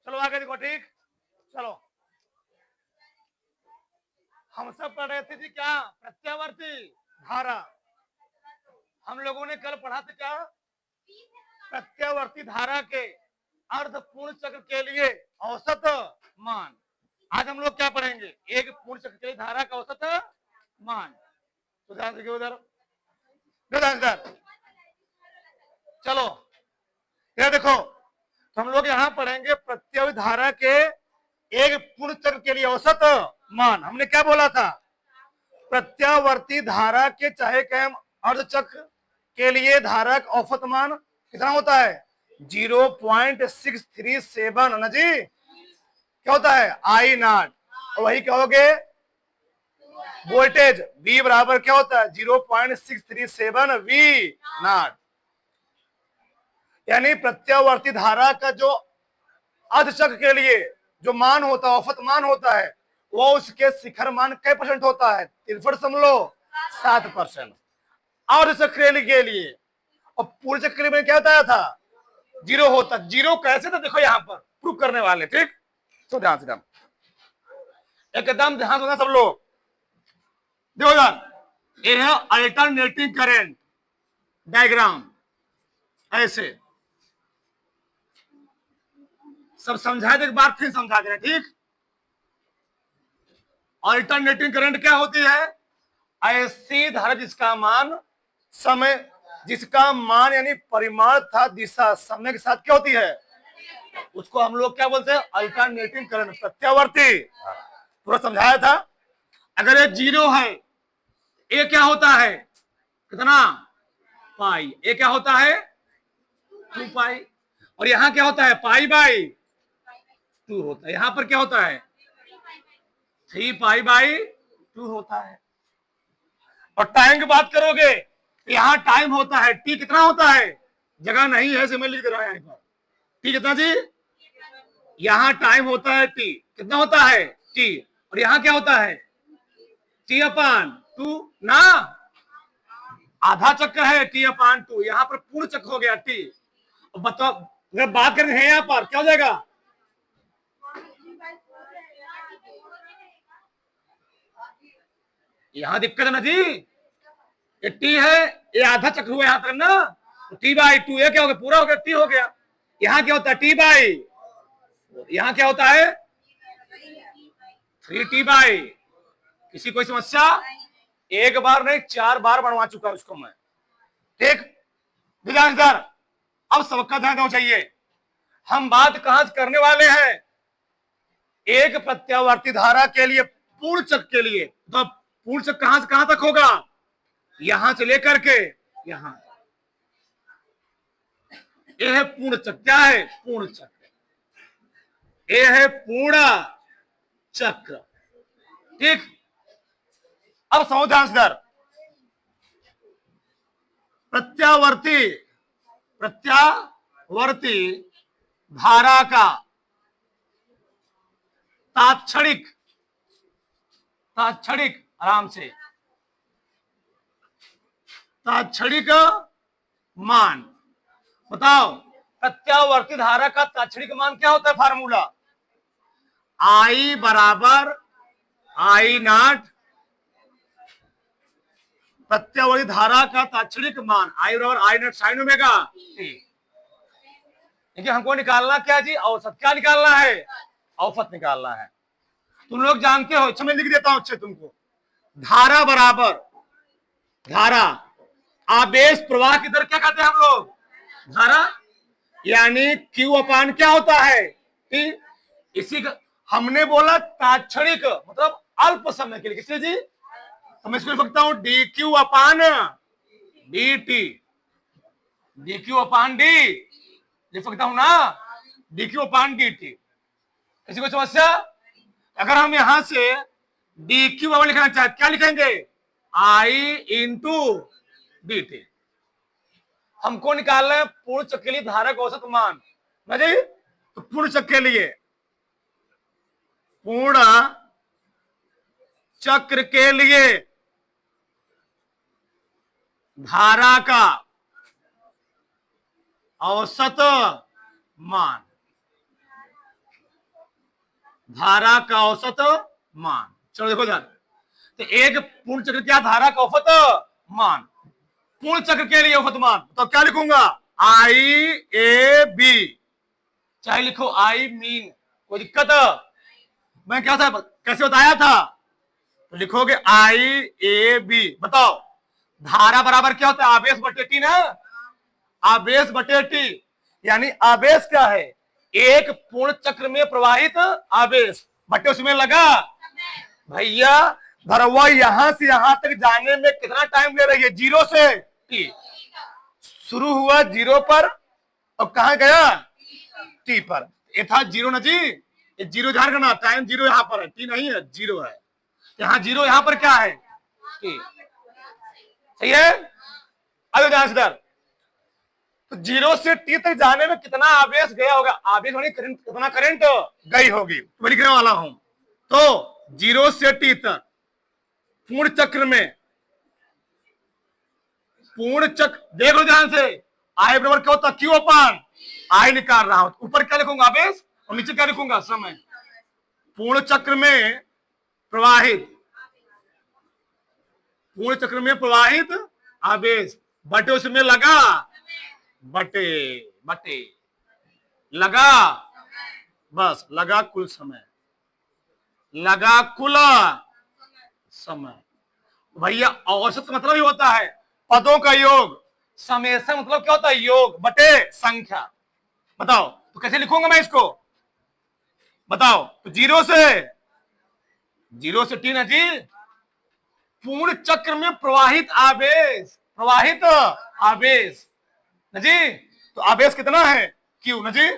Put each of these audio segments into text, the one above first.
चलो आगे देखो। ठीक, चलो हम सब पढ़ रहे थे जी क्या, प्रत्यावर्ती धारा। हम लोगों ने कल पढ़ा था क्या, प्रत्यावर्ती धारा के अर्धपूर्ण चक्र के लिए औसत मान। आज हम लोग क्या पढ़ेंगे, एक पूर्ण चक्र के लिए धारा का औसत मान। तो ध्यान देखिए उधर, चलो ये देखो, तो हम लोग यहाँ पढ़ेंगे प्रत्यावर्ती धारा के एक पूर्ण चक्र के लिए औसत मान। हमने क्या बोला था, प्रत्यावर्ती धारा के चाहे कहें अर्धचक्र के लिए धारा का औसत मान कितना होता है, 0.637 ना जी, क्या होता है आई नॉट। और वही कहोगे वोल्टेज V बराबर क्या होता है 0.637 V नॉट। यानी प्रत्यावर्ती धारा का जो अर्धचक्र के लिए जो मान होता है, औसत मान होता है, वो उसके शिखर मान कै % होता है, 63.7%। अर्धचक्र के लिए, और पूर्ण चक्र में क्या बताया था, 0 होता। 0 कैसे, तो देखो यहां पर प्रूव करने वाले। ठीक, तो ध्यान से एकदम ध्यान देना सब लोग। देखो यार, ये है अल्टरनेटिंग करंट डायग्राम, ऐसे सब समझा दे, एक बार फिर समझा दे रहे। ठीक, अल्टरनेटिंग करंट क्या होती है, ऐसी धारा जिसका मान समय, जिसका मान यानी परिमाण था दिशा समय के साथ क्या होती है, उसको हम लोग क्या बोलते हैं, अल्टरनेटिंग करंट, प्रत्यावर्ती। पूरा समझाया था। अगर ये 0 है, ये क्या होता है, कितना पाई, ये क्या होता है 2 पाई, और यहां क्या होता है पाई/2 होता है। यहां पर क्या होता है 3 पाई/2 होता है। और टाइम की बात करोगे, यहां टाइम होता है टी, कितना होता है, जगह नहीं है इसे मैं लिख दे रहा हूं यहां पर, टी कितना जी, यहां टाइम होता है टी, कितना होता है टी, और यहां क्या होता है T/2 ना, आधा चक्र है T/2, यहां पर पूर्ण चक्र हो गया टी। बताओ अगर बात करें यहाँ पर क्या हो जाएगा, यहां दिक्कत है ना जी, ये टी है, ये आधा चक्र हुआ यहां तक ना, तो T/2 ये क्या हो गया, पूरा हो गया, टी हो गया। यहां क्या होता है T/, यहां क्या होता है 3T/, किसी कोई समस्या, एक बार नहीं 4 बार बनवा चुका उसको मैं। ठीक, ध्यान, अब सबका ध्यान देना चाहिए। हम बात कहां से करने वाले हैं, एक प्रत्यावर्ती धारा के लिए पूर्ण चक्र के लिए, तो पूर्ण चक्र कहां से कहां तक होगा, यहां से लेकर के यहां, यह है पूर्ण चक्र। क्या है पूर्ण चक्र, यह है पूर्ण चक्र। ठीक, अब समझ ध्यान से, प्रत्यावर्ती धारा का तात्क्षणिक आराम से तात्क्षणिक मान बताओ, प्रत्यावर्ती धारा का तात्क्षणिक मान क्या होता है, फार्मूला I बराबर I नॉट, प्रत्यावर्ती धारा का तात्क्षणिक मान I बराबर I not sine omega T. देखिए हमको निकालना क्या जी, औसत, क्या निकालना है, औसत निकालना है। तुम लोग जानते हो, अच्छा मैं लिख देता हूं अच्छे तुमको, धारा बराबर, धारा आवेश प्रवाह की दर क्या कहते हैं हम लोग, धारा, यानी Q/, क्या होता है टी। इसी का हमने बोला तात्क्षणिक मतलब अल्प समय के लिए, किसलिए जी, तो मैं इसको लिख सकता हूं dQ/dt, dQ/d लिख सकता हूं ना, dQ/dt। किसी को समस्या, अगर हम यहां से dQ लिखना चाहते क्या लिखेंगे, I/dt। हमको निकालना है पूर्ण चक्र के लिए धारा का औसत मान ना जी, तो पूर्ण चक्र के लिए, पूर्ण चक्र के लिए धारा का औसत मान, धारा का औसत मान। चलो देखो ध्यान, तो एक पूर्ण चक्र क्या धारा का औसत मान, पूर्ण चक्र के लिए औसत मान, तो क्या लिखूंगा आई ए बी, चाहे लिखो आई मीन, कोई दिक्कत? मैं क्या था कैसे बताया था, तो लिखोगे आई ए बी। बताओ धारा बराबर क्या होता है, आवेश बटे टी ना, आवेश बटे टी, यानी आवेश क्या है, एक पूर्ण चक्र में प्रवाहित आवेश बटे उसमें लगा भैया भरवा, यहां से यहां तक जाने में कितना टाइम ले रही है, 0 से टी, शुरू हुआ 0 पर और कहां गया टी पर, ये था 0 ना जी, ये 0 ध्यान करना, टाइम 0 यहां पर है, टी नहीं है 0 है, यहाँ 0 यहां पर क्या है टी, सही है। अब ध्यान से, तो 0 से टी तक जाने में कितना आवेश गया होगा, आवेश होने करंट, कितना करंट गई होगी, तो लिखने वाला हूं। तो 0 से टी तक पूर्ण चक्र में, पूर्ण चक्र देखो ध्यान से, आई बराबर क्या होता, क्यू अपान आई निकाल रहा हूं, ऊपर क्या लिखूंगा आवेश और नीचे क्या लिखूंगा समय। पूर्ण चक्र में प्रवाहित, पूर्ण चक्र में प्रवाहित आवेश बटे उसमें लगा, बटे बटे लगा, बस लगा कुल समय, लगा कुल समय। भैया औसत मतलब ही होता है पदों का योग, समेशन मतलब क्या होता है योग बटे संख्या। बताओ तो कैसे लिखूंगा मैं इसको, बताओ, तो 0 से टी ना जी, पूर्ण चक्र में प्रवाहित आवेश, प्रवाहित आवेश ना जी, तो आवेश कितना है क्यू ना जी,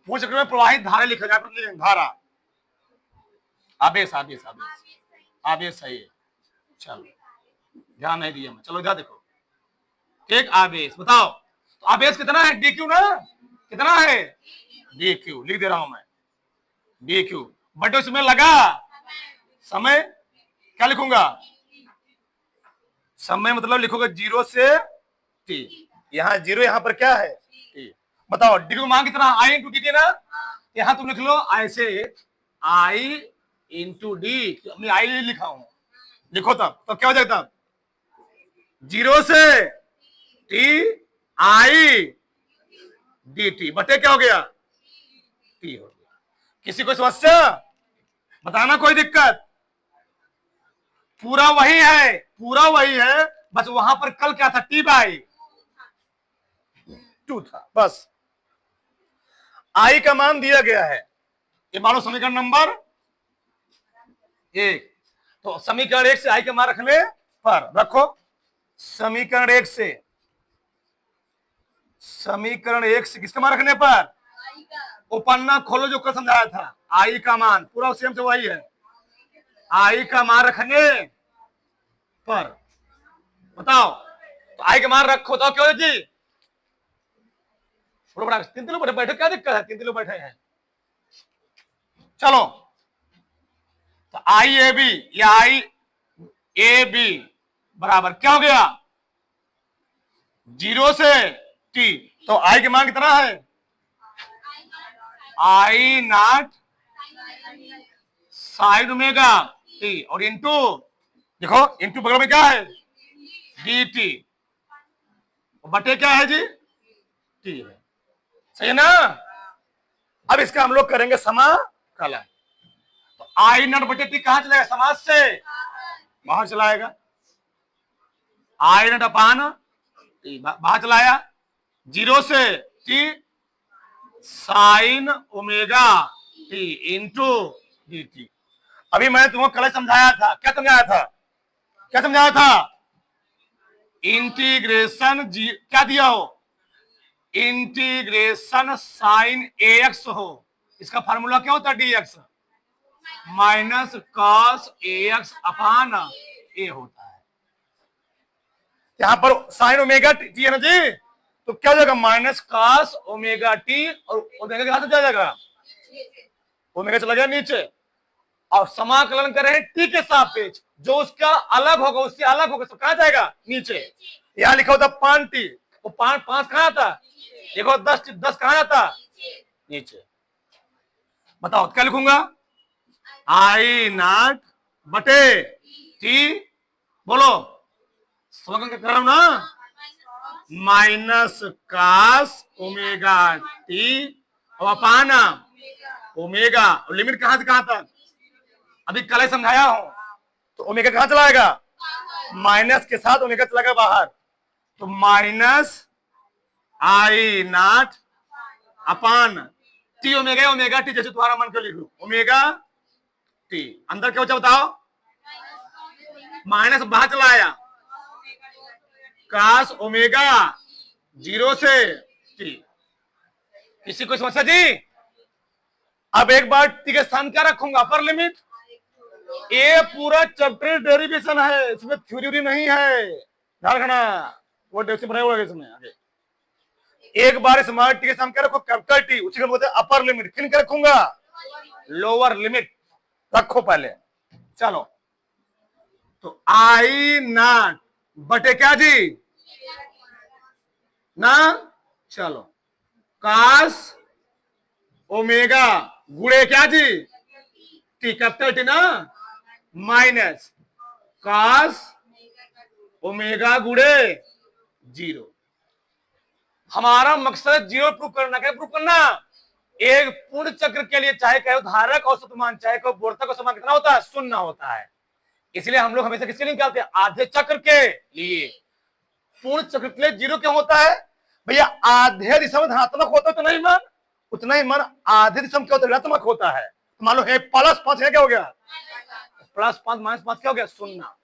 पूर्ण चक्र में प्रवाहित धारा लिखा जाए, धारा आवेश आवेश आवेश आवेश सही है, चलो ध्यान नहीं दिया मैं, चलो इधर देखो, एक आवेश, बताओ तो आवेश कितना है डी क्यू ना, कितना है डी क्यू, लिख दे रहा हूं मैं डी क्यू बटे उसमें लगा समय, क्या लिखूंगा समय, मतलब लिखोगे 0 से टी, यहाँ 0 यहाँ पर क्या है टी। बताओ डी क्यू मान कितना, आई इंटू डी टी ना, यहाँ तुम लिख लो ऐसे आई इंटू डी, अपनी आई लिखा हूं, लिखो तब तो क्या हो जाएगा, तब 0 से टी आई डी टी बटे क्या हो गया टी हो गया। किसी को समस्या बताना, कोई दिक्कत, पूरा वही है, पूरा वही है, बस वहां पर कल क्या था टी बाई 2 था, बस आई का मान दिया गया है, ये मानो समीकरण नंबर 1, तो समीकरण 1 से आई का मान रखने पर रखो, समीकरण 1 से, समीकरण 1 से किसका मान रखने पर, उपन्ना खोलो जो कल समझाया था, आई का मान पूरा सेम से वही है, आई का मान रखने पर, बताओ तो आई का मान रखो तो क्यों जी, 3 लोग बैठे, क्या दिक्कत है, 3 लोग बैठे हैं, चलो तो आई ए बी या आई ए बी बराबर क्या हो गया 0 से टी, तो आई की मान कितना है आई नॉट साइन ओमेगा टी, और इंटू देखो इंटू बगल में क्या है डी टी, बटे क्या है जी टी है, सही है ना। अब इसका हम लोग करेंगे समाकलन, तो आई नॉट बटे टी कहां चलाएगा, समास से बाहर चलाएगा, आई नॉट अपान बाहर चलाया, 0 से T sine omega T into D T. अभी मैंने तुमको कल समझाया था, क्या समझाया था, क्या समझाया था, इंटीग्रेशन जी क्या दिया हो, इंटीग्रेशन साइन ए एक्स हो, इसका फार्मूला क्या होता है D x minus cos A x अपान ए होता है, यहां पर साइन ओमेगा टी है ना जी, तो क्या हो जाएगा माइनस कॉस ओमेगा टी, और ओमेगा कहां से जाएगा, ओमेगा चला गया नीचे, और समाकलन कर रहे हैं टी के सापेक्ष, जो उसका अलग होगा उससे अलग होगा, तो कहां जाएगा नीचे, यहां लिखा होता 5 टी, वो 5 कहां आता, देखो 10 कहां आता नीचे, बताओ क्या लिखूंगा आई नॉट बटे टी, बोलो समझ कर रहा हूं ना, माइनस कास ओमेगा टी और अपान ओमेगा, लिमिट कहां से कहां तक अभी कल ही समझाया हूं। तो ओमेगा कहां चला जाएगा, माइनस के साथ ओमेगा चला गया बाहर, तो minus I not upon T omega, omega T जैसे तुम्हारा मन को लिख लो, ओमेगा टी अंदर क्या बचा बताओ, माइनस बाहर चला आया, कास ओमेगा 0 से टी। किसी को समस्या जी? अब एक बार टी के स्थान क्या रखूंगा, अपर लिमिट। ये पूरा चैप्टर डेरिवेशन है, इसमें थ्योरी नहीं है, ध्यान रखना, वो डेरिवेशन बनाया इसमें आगे। एक बार स्मॉल टी के सामने क्या रखो, कैपिटल टी, उसी को बोलते हैं अपर लिमिट। किन क्या रखूंगा, लोअर लिमिट रखो पहले। चलो तो आई नॉट बटे क्या जी ना, चलो कास ओमेगा गुड़े क्या जी टी, कैपिटल टी ना, माइनस कास ओमेगा गुड़े 0। हमारा मकसद 0 प्रूव करना, क्या प्रूव करना, एक पूर्ण चक्र के लिए चाहे कहो धारक औसत मान, चाहे कहो बोर्ता का समान कितना होता है, 0 होता है। इसलिए हम लोग हमेशा किसके लिए निकालते हैं, आधे चक्र के लिए। पूर्ण चक्र के लिए 0 क्यों होता है भैया, आधे दिशा में धनात्मक होता है तो नहीं मन, उतना ही मन आधे दिशा में क्या होता है, ऋणात्मक होता है। तो मान लो है +5 है, क्या हो गया, +5 -5 क्या हो गया, 0।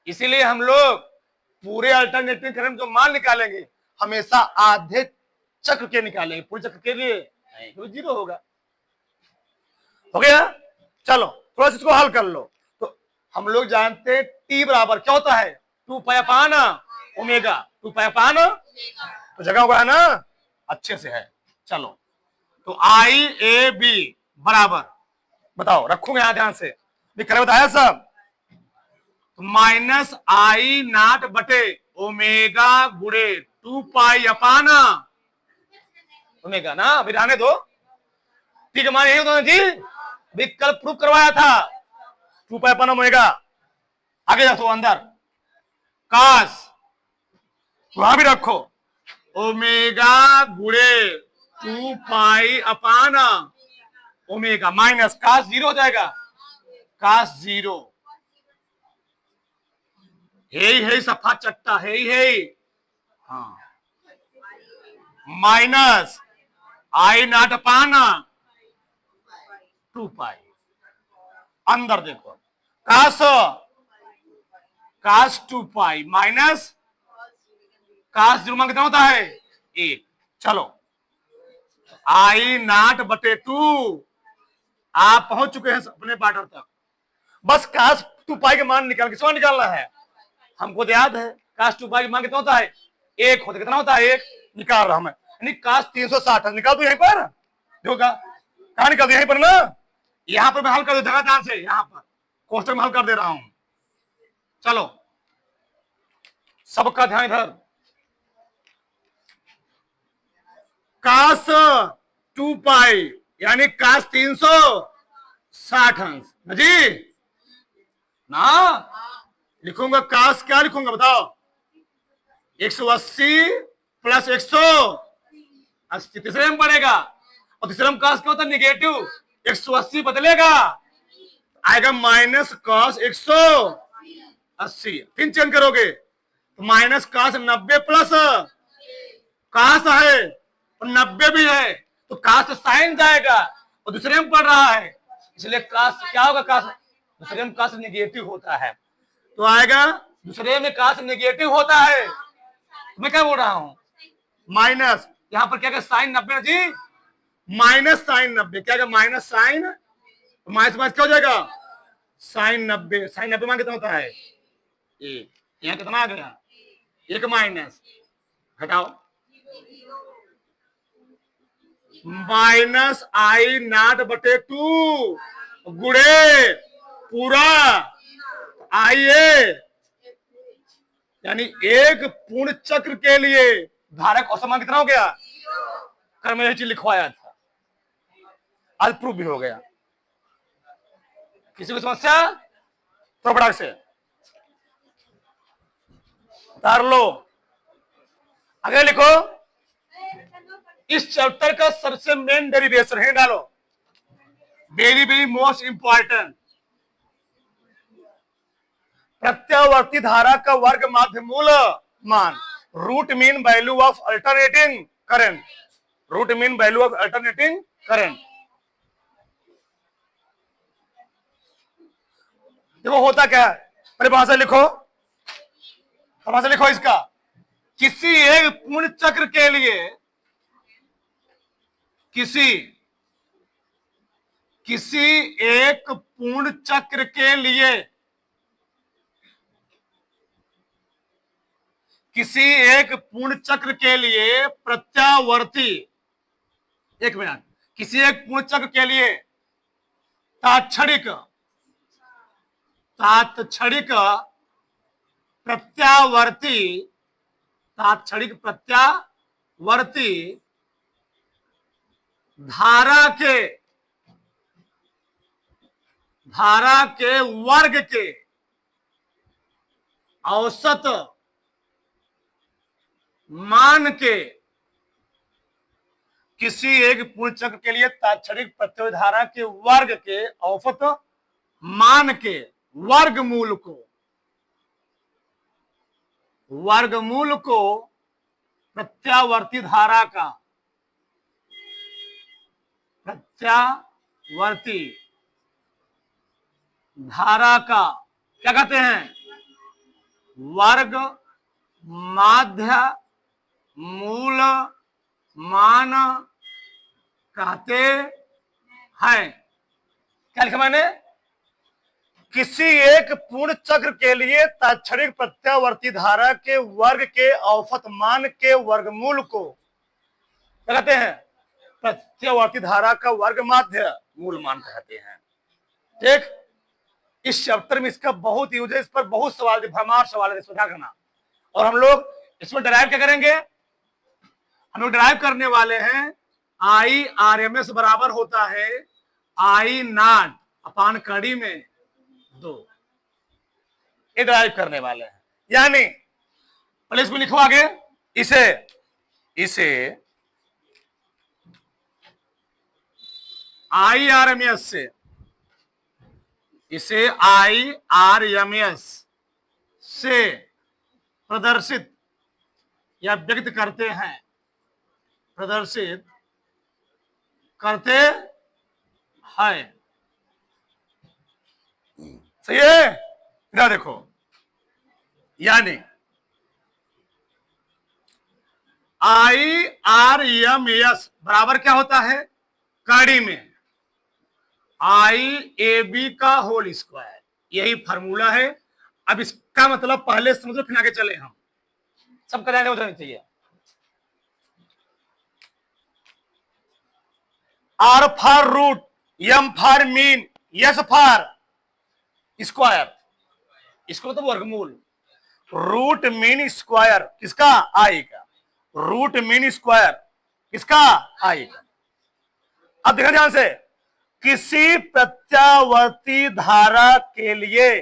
इसीलिए हम लोग पूरे अल्टरनेटिव थ्योरम जो मान निकालेंगे हमेशा आधे चक्र के निकालेंगे, पूरे चक्र के लिए नहीं, तो 0 होगा। हो गया, चलो थोड़ा सा इसको हल कर लो। तो हम लोग जानते हैं टी बराबर क्या होता है, 2 पाई अपान ओमेगा, 2 पाई अपान, तो जगह हुआ है ना, अच्छे से है। चलो तो आई ए बी बराबर, बताओ रखूंगे यहां ध्यान से, कल बताया सब, माइनस आई नॉट बटे ओमेगा गुड़े 2 पाई अपान ओमेगा ना, अभी रहने दो, ठीक है, मान यही होता जी, भी कल प्रूफ करवाया था 2 पाई अपान ओमेगा। आगे जाओ अंदर, कास वहां भी रखो, ओमेगा गुड़े 2 पाई अपान ओमेगा माइनस कास 0 हो जाएगा, कास 0 है सफा चट्टा है, हाँ, माइनस आई नॉट अपान 2 पाई, अंदर देखो कास 2 पाई माइनस कास 0 मान कितना होता है 1। चलो आई नॉट बटे 2, आप पहुंच चुके हैं अपने पार्टर तक। बस कास 2 पाई के मान किस मान निकालना है, हमको तो याद है कास 2 पाई के मान कितना होता है 1 होता है, कितना होता है 1, निकाल रहा हूं मैं, यानी कास 360 निकाल दो यहीं पर, देखो कहा निकाल दो यहीं पर ना, यहां पर मैं हल कर दो जगह ध्यान से, यहां पर कोष्टक में हल कर दे रहा हूं। चलो सबका ध्यान इधर, कास 2 पाई यानी कास 360 अंश जी ना, लिखूंगा कास क्या लिखूंगा बताओ, 180 प्लस 180, तीसरे में पड़ेगा, और तीसरे में कास क्या होता है निगेटिव, 180 बदलेगा आएगा माइनस कास 180, फिर चेंज करोगे तो माइनस कास 90 प्लस कास है और 90 भी है, तो कास साइन जाएगा और दूसरे में पड़ रहा है, इसलिए कास क्या होगा, कास दूसरे में कास नेगेटिव होता है, तो आएगा दूसरे में कास नेगेटिव होता है। मैं क्या बोल रहा हूं, माइनस यहां पर क्या क्या साइन 90 जी, माइनस साइन 90 क्या, माइनस साइन, माइनस माइनस क्या हो जाएगा साइन 90, साइन 90 मान कितना होता है 1, यहाँ कितना आ गया 1 माइनस, घटाओ माइनस आई नॉट बटे 2 गुड़े पूरा आई ए, यानी एक पूर्ण चक्र के लिए धारक औसत मान कितना हो गया, कर मैंने चीज लिखवाया था। आज प्रूफ भी हो गया। किसी को समस्या तो फटाक से उतार लो। आगे लिखो, इस चैप्टर का सबसे मेन डेरिवेशन है, डालो वेरी वेरी मोस्ट इंपॉर्टेंट, प्रत्यावर्ती धारा का वर्ग माध्य मूल मान, root mean value of alternating current, root mean value of alternating current. देखो होता क्या है, परिभाषा लिखो, परिभाषा लिखो इसका, किसी एक पूर्ण चक्र के लिए, किसी एक पूर्ण चक्र के लिए, किसी एक पूर्ण चक्र के लिए प्रत्यावर्ती, एक मिनट, किसी एक पूर्ण चक्र के लिए तात्क्षणिक प्रत्यावर्ती, तात्क्षणिक प्रत्यावर्ती धारा के वर्ग के औसत मान के, किसी एक पूर्ण चक्र के लिए तात्क्षणिक प्रत्यावर्ती धारा के वर्ग के औसत मान के वर्गमूल को प्रत्यावर्ती धारा का, प्रत्यावर्ती धारा का क्या कहते हैं, वर्ग माध्य मूल मान कहते हैं। क्या लिखा मैंने, किसी एक पूर्ण चक्र के लिए तात्क्षणिक प्रत्यावर्ती धारा के वर्ग के औसत मान के वर्गमूल को क्या कहते हैं, प्रत्यावर्ती धारा का वर्ग माध्य मूल मान कहते हैं। ठीक, इस चैप्टर में इसका बहुत यूज है, इस पर बहुत सवाल, भरमार सवाल है, इसको ध्यान रखना। और हम लोग इसमें डिराइव क्या करेंगे, हम लोग डिराइव करने वाले हैं आई आर एम एस बराबर होता है आई नॉट अपान कड़ी में 2, ये डिराइव करने वाले हैं। यानी पहले इसको लिखो आगे, इसे आई आर एम एस से, इसे आई आर एम एस से प्रदर्शित या व्यक्त करते हैं, प्रदर्शित करते हैं। सही है, इधर देखो, यानी आई आर एम एस बराबर क्या होता है, कड़ी में आई ए बी का होल स्क्वायर, यही फार्मूला है। अब इसका मतलब पहले समझो फिर आगे चले, हम सब कराने हो जाना चाहिए। R for root, M for mean, S for square, इसको तो वर्गमूल, रूट मीन स्क्वायर किसका, आई का, रूट मीन स्क्वायर किसका, आई का। अब देखा ध्यान से, किसी प्रत्यावर्ती धारा के लिए,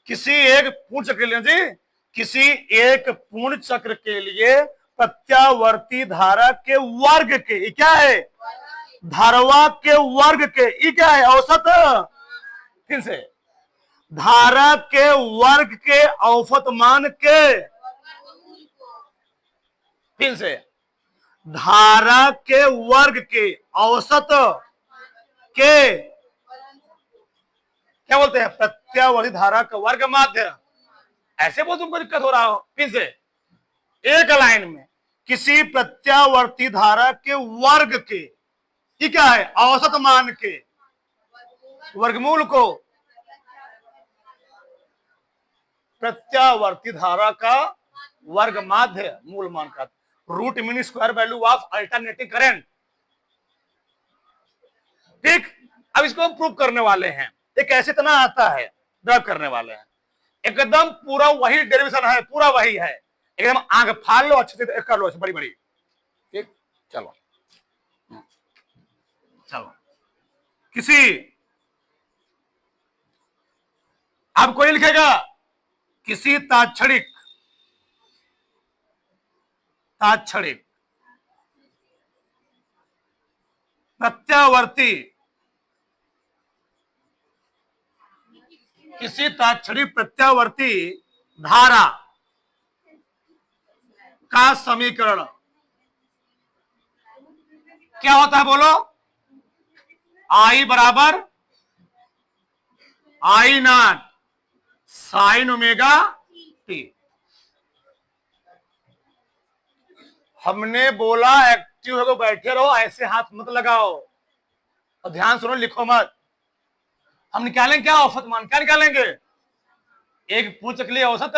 किसी एक पूर्ण चक्र के लिए जी, किसी एक पूर्ण चक्र के लिए प्रत्यावर्ती धारा के वर्ग के, ये क्या है, धारवा के वर्ग के, ये क्या है, औसत, फिर से धारा के वर्ग के औसत मान के, फिर से धारा के वर्ग के औसत के क्या बोलते हैं, प्रत्यावर्ती धारा का वर्ग माध्य। ऐसे बोल तुमको दिक्कत हो रहा हो, फिर से एक लाइन में, किसी प्रत्यावर्ती धारा के वर्ग के, ये क्या है, औसत मान के वर्गमूल को प्रत्यावर्ती धारा का वर्ग माध्य मूल मान का, root mean square value of alternating current. ठीक, अब इसको हम प्रूव करने वाले हैं, ये कैसे इतना आता है, ड्राइव करने वाले हैं, एकदम पूरा वही डेरिवेशन है, पूरा वही है, एकदम आंख फाड़ लो अच्छे से, कर लो बड़ी बड़ी। ठीक, चलो चलो किसी, अब कोई लिखेगा किसी ताक्षणिक, ताक्षणिक प्रत्यावर्ती, किसी ताक्षणिक प्रत्यावर्ती धारा का समीकरण क्या होता है बोलो? आई बराबर आई नॉट साइन ओमेगा टी। हमने बोला एक्टिव है तो बैठे रहो, ऐसे हाथ मत लगाओ और ध्यान सुनो, लिखो मत। हम निकालेंगे क्या? औसत मान। क्या निकालेंगे? एक पूछ के लिए औसत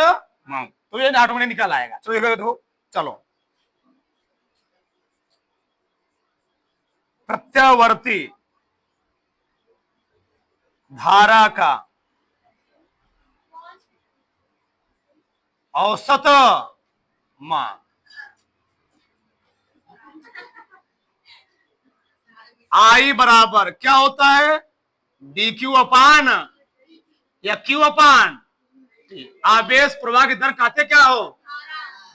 मान, तो ये ऑटोमेटिक निकल आएगा। तो देखो, चलो प्रत्यावर्ती धारा का औसत मान आई बराबर क्या होता है? डी क्यू अपान या क्यू अपान आवेश प्रवाह की दर कहते क्या हो?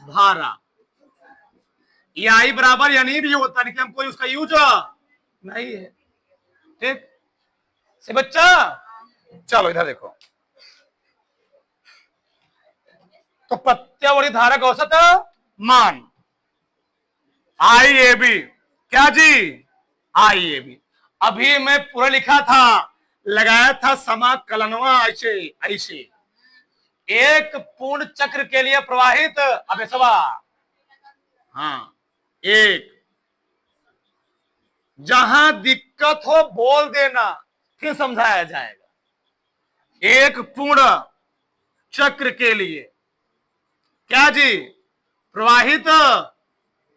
धारा। ये आई बराबर या नहीं भी होता, लेकिन हम कोई उसका यूज नहीं है। ठीक से बच्चा, चलो इधर देखो, तो प्रत्यावर्ती धारा का औसत मान आई ए बी, क्या जी? आई ए बी। अभी मैं पूरा लिखा था, लगाया था समाकलनवा ऐसे ऐसे, एक पूर्ण चक्र के लिए प्रवाहित अभिसवा, हाँ एक, जहां दिक्कत हो बोल देना, फिर समझाया जाएगा। एक पूर्ण चक्र के लिए क्या जी? प्रवाहित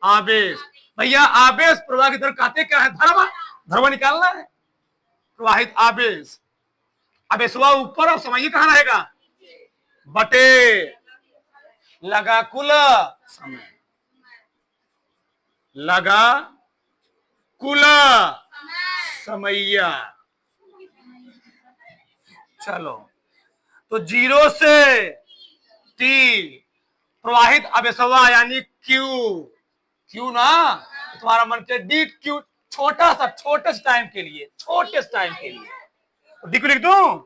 आवेश। भैया आवेश प्रवाह की दर कहते क्या है? धर्म, धर्म निकालना है। प्रवाहित आवेश, आवेशवा ऊपर और समय कहां रहेगा? बटे लगा कुल समय, लगा कुल समैया। चलो, तो 0 से टी प्रवाहित आवेशवा यानी क्यू, क्यू ना तुम्हारा मन के डी क्यू, छोटा सा छोटेस्ट टाइम के लिए, छोटेस्ट टाइम के लिए तो डी क्यू लिख दूं।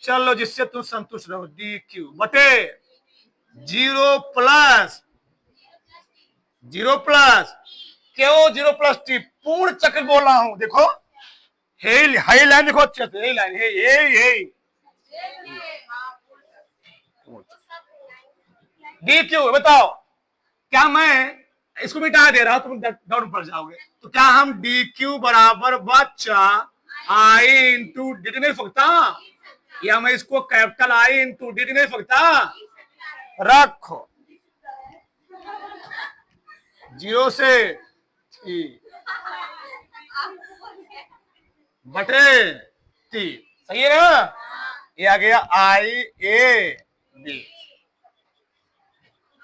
चलो, जिससे तुम संतुष्ट रहो, डी क्यू बटे 0 प्लस 0 प्लस क्यों 0 प्लस टी, पूर्ण चक्र बोल रहा हूं। देखो हे लाइन देखो अच्छे से, हे लाइन, हे डी क्यू। बताओ, क्या मैं इसको मिटा दे रहा हूं, तुम डाउट पड़ जाओगे, तो क्या हम डी क्यू बराबर बच्चा आई इंटू डी टी नहीं सकता? या मैं इसको capital I into D T नहीं सकता? रखो 0 से टी बटे टी, सही है ना? ये आ गया आई ए बी।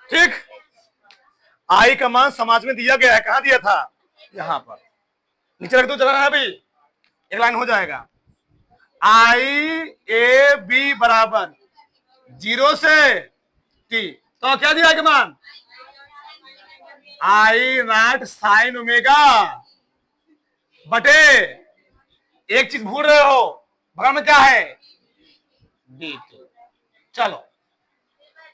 ठीक, आई का मान समाज में दिया गया है, कहां दिया था? यहां पर नीचे रख दो, जगह है अभी, एक लाइन हो जाएगा। आई ए बी बराबर 0 से टी, तो क्या दिया है मान? आई नॉट साइन ओमेगा बटे, एक चीज भूल रहे हो, बगल में क्या है? D two. चलो,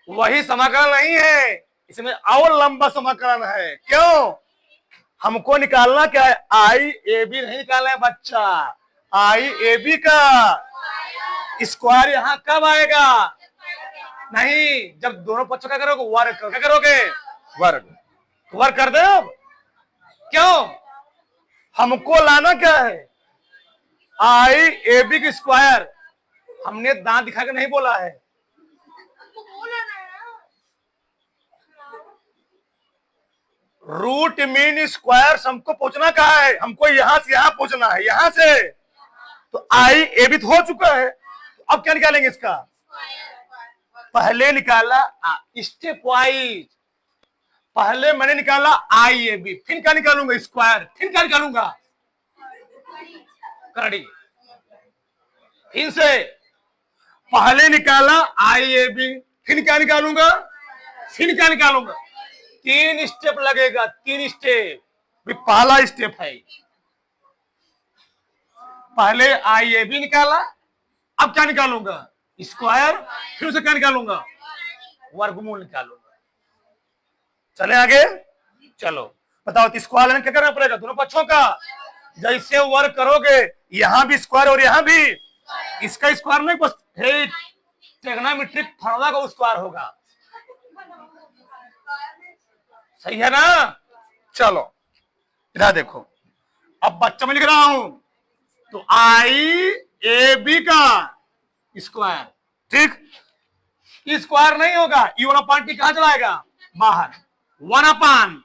वही समाकलन नहीं है, इसमें और लंबा समाकलन है। क्यों? हमको निकालना क्या है? आई ए बी नहीं निकालना है बच्चा, आई ए बी का स्क्वायर यहां कब आएगा? नहीं, जब दोनों पक्षों क्या करोगे? वर्ग। क्या करोगे? वर्ग। वर्ग कर दो। क्यों? हमको लाना क्या है? आई ए बी की स्क्वायर। हमने दांत दिखा के नहीं बोला है, रूट मीन स्क्वायर हमको पहुंचना कहा है? हमको यहां से यहां पहुंचना है, यहां से, तो आई ए बी हो चुका है, तो अब क्या निकालेंगे इसका? पहले निकाला स्टेप वाइज, पहले मैंने निकाला आई ए बी, फिर क्या निकालूंगा? स्क्वायर, फिर क्या निकालूंगा? कड़ी। फिर से पहले निकाला आई ए बी, फिर क्या निकालूंगा, फिर क्या निकालूंगा, 3 स्टेप लगेगा, 3 स्टेप। पहला स्टेप है, पहले आई ए बी निकाला, अब क्या निकालूंगा, स्क्वायर, फिर से क्या निकालूंगा, वर्गमूल निकालूंगा। चले आगे, चलो बताओ स्क्वायर में क्या करना पड़ेगा, दोनों पक्षों का जैसे वर्ग करोगे, यहां भी स्क्वायर और यहां भी, इसका स्क्वायर नहीं, बस ट्रिग्नोमेट्रिक फार्मूला का स्क्वायर होगा, सही है ना। चलो इधर देखो, अब बच्चा में लिख रहा हूं, तो आई ए बी का स्क्वायर, ठीक, स्क्वायर नहीं होगा, ई वन अपान टी कहां चलाएगा, बाहर, 1 अपान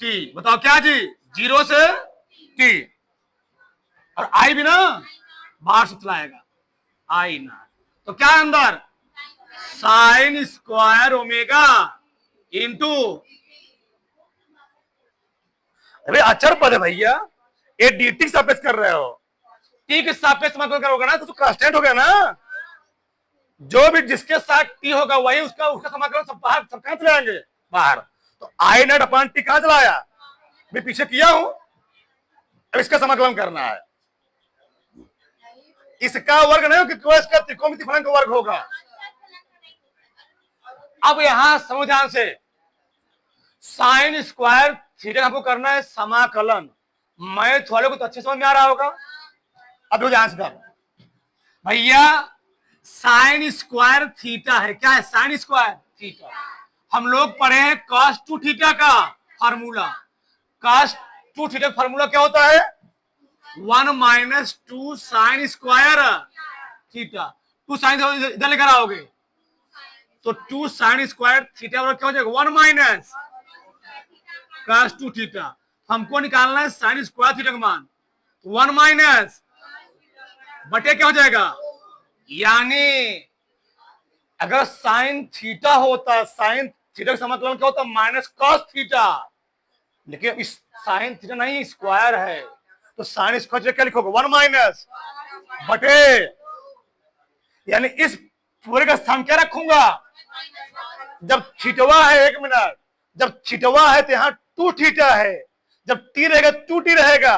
टी, बताओ क्या जी, 0 से टी, और आई भी ना बाहर से चलाएगा, आई ना, तो क्या अंदर, साइन स्क्वायर ओमेगा इंटू, अरे अचर पद है भैया, ये dt के सापेक्ष कर रहे हो, t के सापेक्ष मतलब करोगे ना तो कांस्टेंट हो गया ना, जो भी जिसके साथ t होगा वही उसका समाकलन सब बाहर, सब कहां चले जाएंगे, बाहर। तो आई नॉट अपॉन टी कहां चलाया, मैं पीछे किया हूं, अब इसका समाकलन करना है, इसका वर्ग नहीं होगा, इसका त्रिकोणमिति फलन का वर्ग होगा। अब यहां समझ ध्यान से, साइन स्क्वायर थीटा हमको करना है समाकलन, मैथ वाले को तो अच्छे समझ में आ रहा होगा। अब ध्यान से भैया, साइन स्क्वायर थीटा है, क्या है, साइन स्क्वायर थीटा, हम लोग पढ़े हैं cos 2 थीटा का फार्मूला, cos 2 थीटा का फार्मूला क्या होता है, 1 minus 2 sine square theta, 2 sine इधर लेकर आओगे तो 2 साइन स्क्वायर थीटा क्या हो जाएगा, 1 माइनस cos 2 थीटा, हमको निकालना है साइन स्क्वायर थीटा का मान, 1 माइनस बटे क्या हो जाएगा, यानी अगर साइन थीटा होता, साइन थीटा का समाकलन क्या होता, माइनस कॉस थीटा, लेकिन इस साइन थीटा नहीं स्क्वायर है, तो साइन स्क्वायर क्या लिखोगे, 1 माइनस बटे, यानी इस पूरे का स्थान क्या रखूंगा, जब थीटवा है, 1 मिनट, जब थीटवा है तो यहाँ 2 थीटा है, जब टी रहेगा 2 टी रहेगा,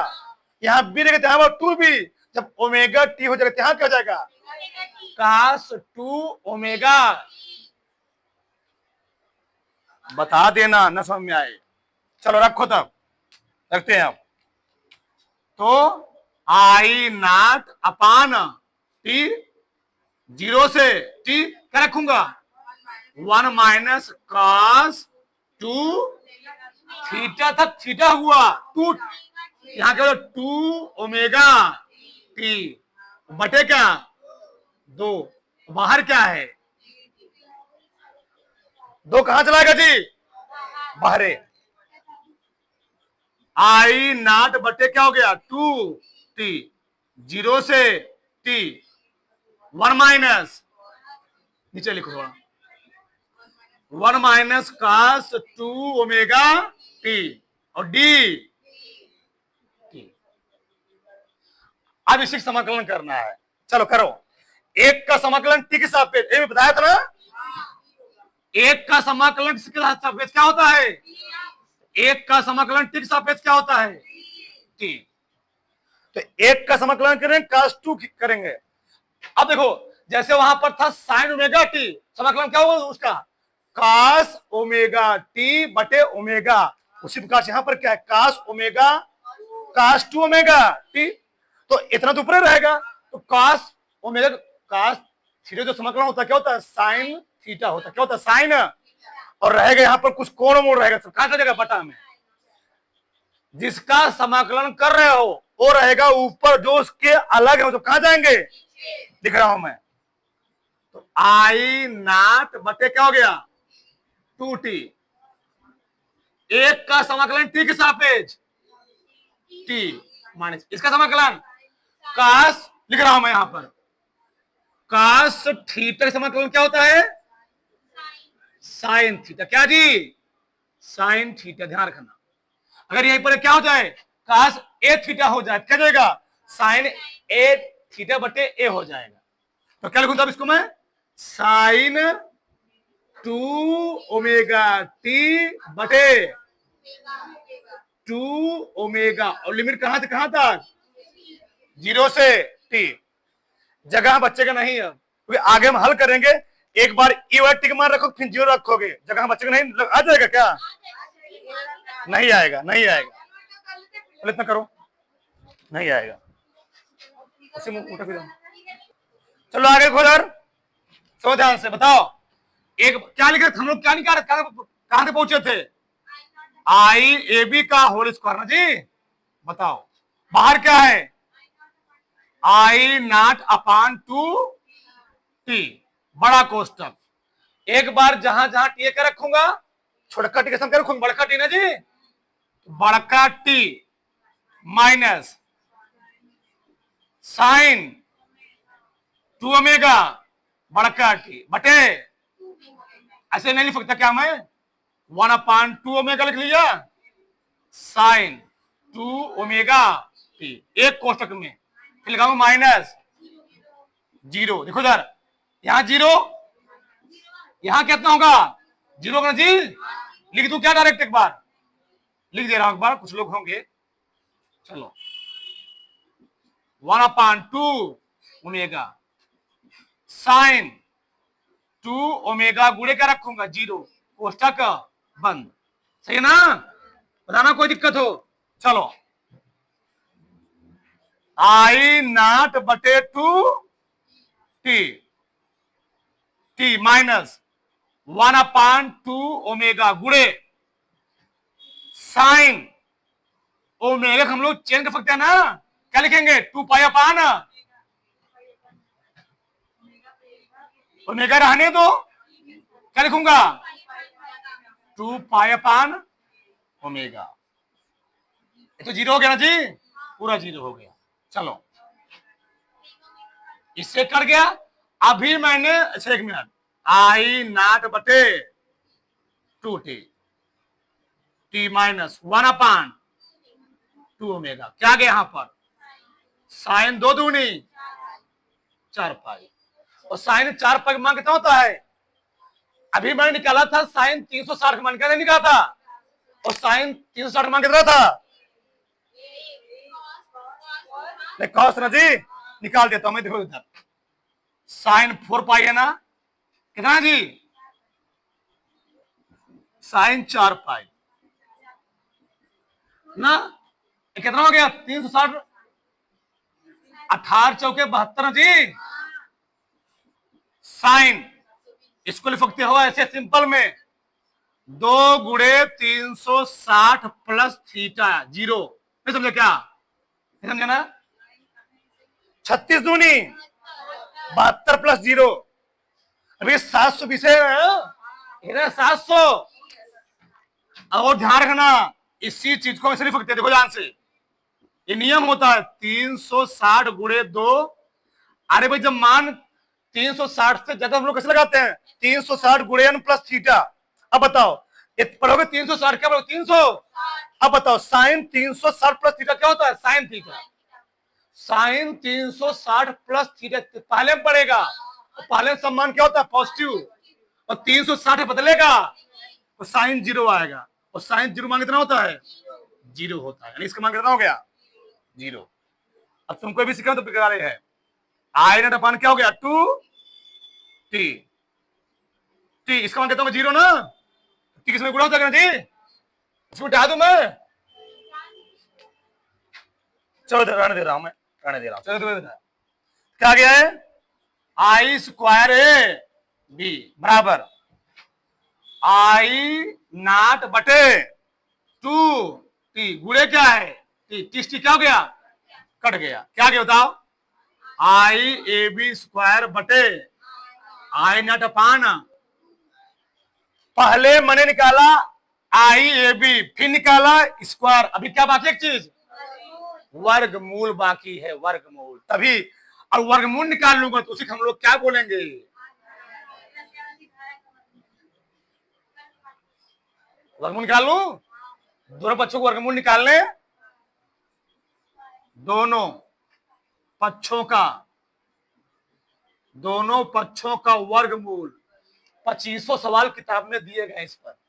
यहाँ बी रहेगा तो यहाँ 2 बी, जब ओमेगा टी हो जाएगा यहाँ क्या हो जाएगा, cos 2 ओमेगा, बता देना न समझ में आए, चलो रखो, तब रखते हैं। अब तो आई नॉट अपान टी, 0 से टी क्या रखूंगा, 1 माइनस cos 2 थीटा था, थीटा हुआ 2, यहाँ क्या 2 ओमेगा टी बटे क्या 2, बाहर क्या है, 2 कहां चलाएगा जी, बाहरे, आई नॉट बटे क्या हो गया 2 टी, 0 से टी, 1 माइनस, नीचे लिखो थोड़ा, 1 माइनस cos 2 ओमेगा टी, और डी टी, अब इसी समाकलन करना है, चलो करो, एक का समाकलन टी के सापेक्ष, ये बताया था ना, एक का समाकलन किसके सापेक्ष क्या होता है, एक का समाकलन टी के सापेक्ष क्या होता है, टी, तो एक का समाकलन करेंगे cos 2 करेंगे। अब देखो जैसे वहां पर था साइन ओमेगा टी, समाकलन क्या होगा उसका, cos ओमेगा टी बटे ओमेगा, उसी प्रकार से यहां पर क्या है, cos omega cos 2 omega T, तो इतना तो ऊपर रहेगा, तो cos ओमेगा cos थीटा जो समाकलन होता है क्या होता है, साइन थीटा होता है, क्या होता है, साइन, और रहेगा यहाँ पर कुछ कोण मोड़ रहेगा, सब कहां जाएगा, बटा में, जिसका समाकलन कर रहे हो वो रहेगा ऊपर, जो उसके अलग है वो सब कहां जाएंगे, दिख रहा हूं मैं, तो आई नॉट बटे क्या हो गया 2t, एक का समाकलन टी के सापेक्ष टी माइनस इसका समाकलन cos, लिख रहा हूं मैं यहां पर, cos थीटा का समाकलन क्या होता है, साइन थीटा, क्या जी, साइन थीटा, ध्यान रखना, अगर यहीं पर क्या हो जाए, cos a थीटा हो जाए क्या जाएगा, साइन a थीटा बटे a हो जाएगा, तो क्या लिखूं तब इसको मैं? साइन 2 ओमेगा टी बटे 2 ओमेगा, और लिमिट कहां से कहां तक? 0 से टी। जगह बच्चे का नहीं है क्योंकि आगे हम हल करेंगे। एक बार ई वाला टिक मार रखो, फिर 0 रखोगे, जगह बच्चे का नहीं आ जाएगा क्या? नहीं आएगा, नहीं आएगा। चलो इतना करो, नहीं आएगा। चलो आगे खोदर, सो ध्यान से बताओ। एक क्या लिखे हम लोग, क्या निकाल, कहां से पहुंचे थे? आई ए बी का होल स्क्वायर ना जी। बताओ बाहर क्या है? आई नॉट अपान 2 टी, बड़ा कोष्टक। एक बार जहां जहां टी क्या रखूंगा, छोटका टी के साथ रखूंगा बड़का टी ना जी। बड़का टी माइनस साइन 2 ओमेगा बड़का टी बटे, ऐसे नहीं लिख सकता क्या मैं? 1/2 ओमेगा लिख लिया, साइन 2 ओमेगा टी एक कोष्टक में, फिर लगाऊंगा माइनस 0। देखो इधर, यहां 0, यहां कितना होगा? 0 होगा जी। लिख दूं क्या डायरेक्ट? एक बार लिख दे रहा हूं, एक बार, कुछ लोग होंगे। चलो 1/2 ओमेगा साइन 2 ओमेगा गुणे क्या रखूंगा? 0, कोष्टक बंद। सही है ना? बताना कोई दिक्कत हो। चलो आई नॉट बटे 2 टी, टी माइनस 1/2 ओमेगा गुणे साइन ओमेगा, हम लोग चेंज कर सकते हैं ना, क्या लिखेंगे? 2 पाई अपान ओमेगा रहने दो, क्या लिखूंगा? 2 पाई अपान ओमेगा। ये तो 0 हो गया ना जी, पूरा 0 हो गया। चलो इससे कर गया। अभी मैंने, अच्छा 1 मिनट, आई नॉट बटे 2 टी, टी माइनस 1/2 ओमेगा, क्या गया यहां पर? साइन 2 दूनी 4 पाई, और साइन 4 पाई मान कितना होता है? अभी मैंने निकाला था साइन 360 का मान, क्या निकाला था? और साइन 360 का मान कितना था? कॉस ना जी, निकाल देता हूं मैं। देखो इधर साइन 4 पाई है ना, कितना जी? साइन 4 पाई ना, कितना हो गया? 360, 18 चौके 72 जी। साइन इसको लिख सकते हो ऐसे सिंपल में, 2 गुणे 360 प्लस थीटा 0। नहीं समझे क्या? नहीं समझे ना? 36 दूनी 72 प्लस 0, अभी 720 है, 700। और ध्यान रखना, इसी चीज को ऐसे लिख सकते हैं, देखो ध्यान से, ये नियम होता है 360 गुणे 2। अरे भाई जब मान 360 से ज्यादा हम लोग कैसे लगाते हैं? 360 गुणे n प्लस थीटा। अब बताओ पढ़ोगे 360 क्या पढ़ोगे? 300। अब बताओ साइन 360 प्लस थीटा क्या होता है? Sine theta. Sine 360 plus theta पहले में पड़ेगा, तो पहले सम्मान क्या होता है? पॉजिटिव। और 360 बदलेगा तो साइन 0 आएगा, और साइन 0 मान कितना होता है? 0 होता है, यानी इसका मान कितना हो गया? 0। अब तुमको भी सीखा तो बेकार है। आई नॉट अपान क्या हो गया? 2 टी, टी इसका मान कितना होगा? 0 ना, टी किसमें गुणा होता है जी? इसमें उठा दूं मैं? चलो रहने दे रहा हूं मैं, रहने दे रहा हूं। चलो क्या गया है? आई स्क्वायर ए बी बराबर आई नॉट बटे 2 टी गुणे क्या है? टी, टी क्या हो गया? कट गया। क्या गया बताओ? आई ए बी स्क्वायर बटे आई नॉट अपान, पहले मैंने निकाला आई ए बी, फिर निकाला स्क्वायर, अभी क्या बाकी? एक चीज, वर्गमूल बाकी है, वर्गमूल। तभी और वर्गमूल निकाल लूंगा तो उसी हम लोग क्या बोलेंगे? वर्गमूल निकाल लू, दोनों पक्षों को वर्गमूल निकालने, दोनों पक्षों का दोनों पक्षों का वर्गमूल। 2500 सवाल किताब में दिए गए इस पर।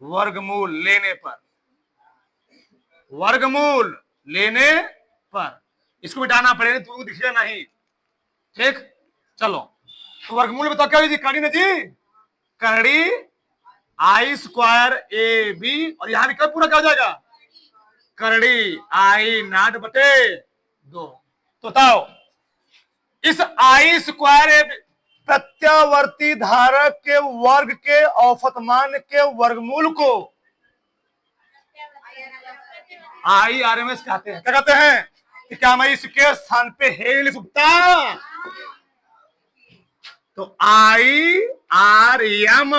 वर्गमूल लेने पर, वर्गमूल लेने पर इसको मिटाना पड़ेगा, तुमको दिखेगा नहीं। ठीक, चलो तो वर्गमूल बताओ क्या जी, कड़ी ना जी, कड़ी आई स्क्वायर ए बी, और यहां भी पूरा क्या हो जाएगा, कड़ी आई नॉट बटे 2। तो बताओ इस आई स्क्वायर ए प्रत्यावर्ती धारक के वर्ग के औसतमान के वर्गमूल को आई आरएमएस कहते हैं। क्या कहते हैं कि क्या मैं इसके स्थान पे हे लिख सकता? तो I R M,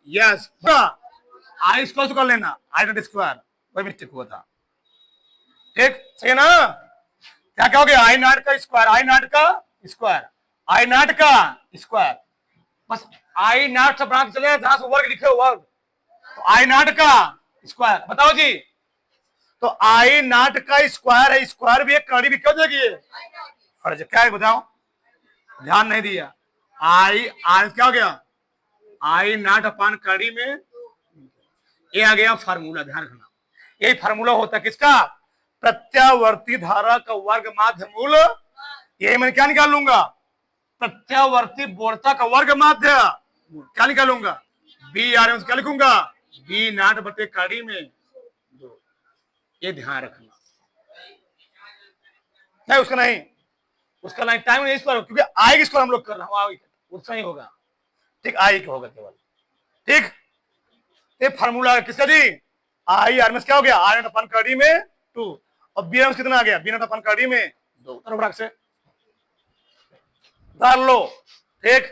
yes, I square कर लेना, आई नॉट स्क्वायर, कोई मिस्टेक हुआ था। ठीक, सही है ना? क्या क्या हो गया, आई नॉट का स्क्वायर, आई नॉट का स्क्वायर, आई नॉट का स्क्वायर, बस आई नॉट से बना के चले जहां से वर्ग लिखे हो वर्ग, तो आई नॉट का स्क्वायर। बताओ जी, तो आई नॉट का स्क्वायर है, स्क्वायर भी एक कड़ी भी क्यों देगी, क्या है बताओ, ध्यान नहीं दिया। आई आर क्या हो गया, आई नॉट अपान कड़ी में, ये आ गया फार्मूला, ध्यान रखना। यही फार्मूला होता है किसका, प्रत्यावर्ती धारा का वर्ग माध्य मूल। यही मैं क्या निकाल लूंगा, प्रत्यावर्ती बोर्ता का वर्ग माध्य क्या निकालूंगा, बी आर एम, क्या लिखूंगा, बी नॉट बटे कड़ी में 2। ये ध्यान रखना, नहीं उसका नहीं, उसका नहीं, टाइम नहीं इस पर, क्योंकि आई किसको हम लोग कर रहे हैं, उसका ही होगा। ठीक, आई का होगा केवल। ठीक, ये फार्मूला किसका जी, आई आर क्या हो गया, आई नॉट अपन कड़ी में 2, और बी आर कितना आ गया, बी नॉट अपन कड़ी में 2 से डाल लो। ठीक,